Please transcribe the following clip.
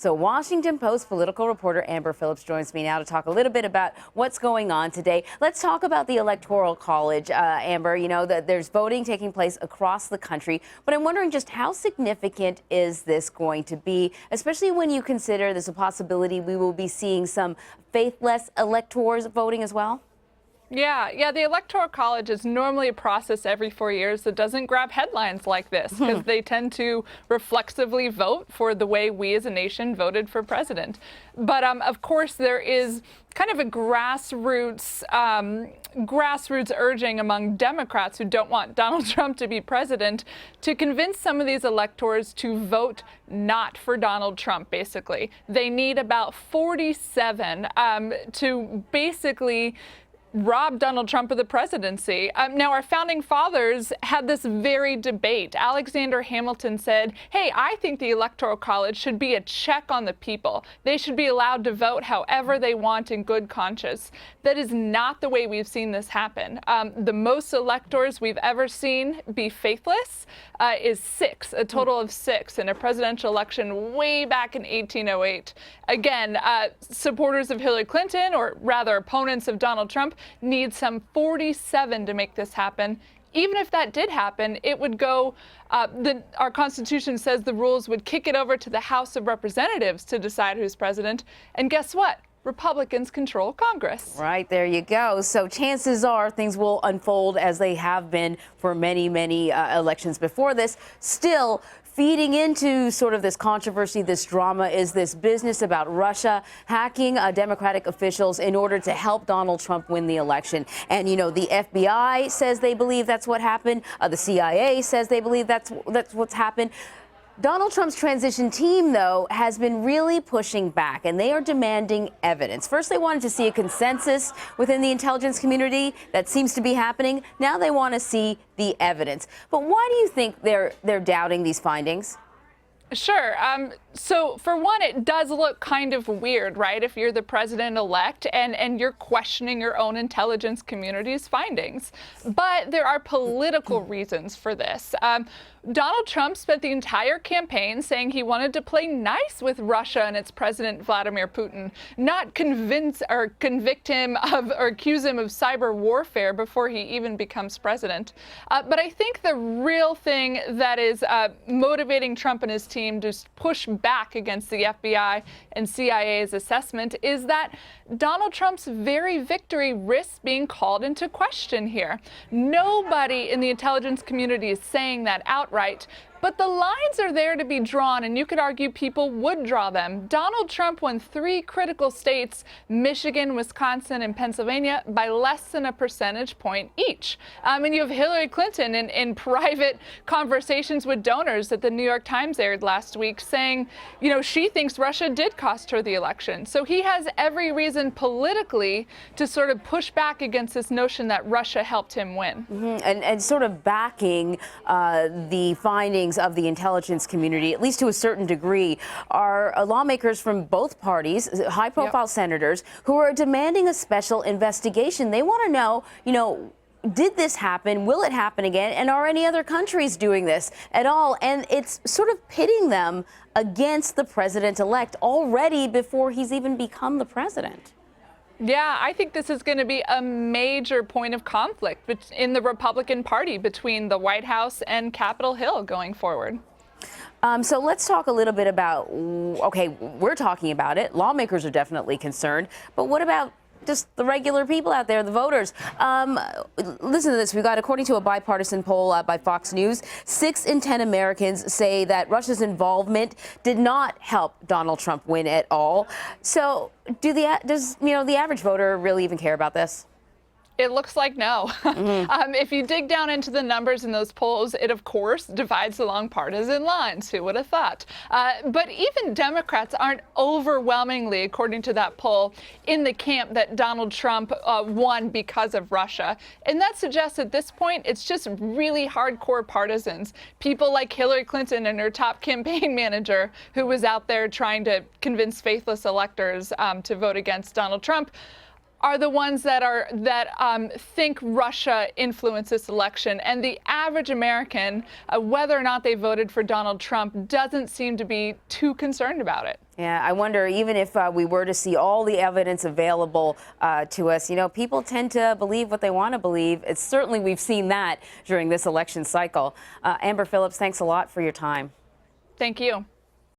So Washington Post political reporter Amber Phillips joins me now to talk a little bit about what's going on today. Let's talk about the Electoral College. Amber, you know that there's voting taking place across the country, but I'm wondering just how significant is this going to be, especially when you consider there's a possibility we will be seeing some faithless electors voting as well? Yeah, the Electoral College is normally a process every 4 years that doesn't grab headlines like this because they tend to reflexively vote for the way we as a nation voted for president. But of course, there is kind of a grassroots urging among Democrats who don't want Donald Trump to be president to convince some of these electors to vote not for Donald Trump, basically. They need about 47 to basically rob Donald Trump of the presidency. Now, our founding fathers had this very debate. Alexander Hamilton said, hey, I think the Electoral College should be a check on the people. They should be allowed to vote however they want in good conscience. That is not the way we've seen this happen. The most electors we've ever seen be faithless is 6, a total of 6 in a presidential election way back in 1808. Again, supporters of Hillary Clinton, or rather opponents of Donald Trump, need some 47 to make this happen. Even if that did happen, it would go, our Constitution says the rules would kick it over to the House of Representatives to decide who's president. And guess what? Republicans control Congress. Right, there you go. So chances are things will unfold as they have been for many elections before this. Still, feeding into sort of this controversy, this drama, is this business about Russia hacking Democratic officials in order to help Donald Trump win the election. And, you know, the FBI says they believe that's what happened. The CIA says they believe that's what's happened. Donald Trump's transition team, though, has been really pushing back, and they are demanding evidence. First, they wanted to see a consensus within the intelligence community. That seems to be happening. Now they want to see the evidence. But why do you think they're doubting these findings? Sure. So for one, it does look kind of weird, right? If you're the president-elect and you're questioning your own intelligence community's findings. But there are political reasons for this. Donald Trump spent the entire campaign saying he wanted to play nice with Russia and its president, Vladimir Putin, not convict him of or accuse him of cyber warfare before he even becomes president. But I think the real thing that is motivating Trump and his team to push back against the FBI and CIA's assessment is that Donald Trump's very victory risks being called into question here. Nobody in the intelligence community is saying that outright. But the lines are there to be drawn, and you could argue people would draw them. Donald Trump won 3 critical states, Michigan, Wisconsin, and Pennsylvania, by less than a percentage point each. And you have Hillary Clinton in private conversations with donors that the New York Times aired last week saying, you know, she thinks Russia did cost her the election. So he has every reason politically to sort of push back against this notion that Russia helped him win. And sort of backing the findings of the intelligence community, at least to a certain degree, are lawmakers from both parties, high-profile senators, who are demanding a special investigation. They want to know, you know, did this happen? Will it happen again? And are any other countries doing this at all? And it's sort of pitting them against the president-elect already before he's even become the president. Yeah, I think this is going to be a major point of conflict in the Republican Party between the White House and Capitol Hill going forward. So let's talk a little bit about, okay, we're talking about it. Lawmakers are definitely concerned. But what about just the regular people out there, the voters? Listen to this. We got, according to a bipartisan poll by Fox News, 6 in 10 Americans say that Russia's involvement did not help Donald Trump win at all. So does the average voter really even care about this? It looks like no. If you dig down into the numbers in those polls, it, of course, divides along partisan lines. Who would have thought? But even Democrats aren't overwhelmingly, according to that poll, in the camp that Donald Trump won because of Russia. And that suggests at this point it's just really hardcore partisans. People like Hillary Clinton and her top campaign manager, who was out there trying to convince faithless electors to vote against Donald Trump, are the ones that think Russia influenced this election. And the average American, whether or not they voted for Donald Trump, doesn't seem to be too concerned about it. Yeah, I wonder, even if we were to see all the evidence available to us, people tend to believe what they want to believe. It's certainly, we've seen that during this election cycle. Amber Phillips, thanks a lot for your time. Thank you.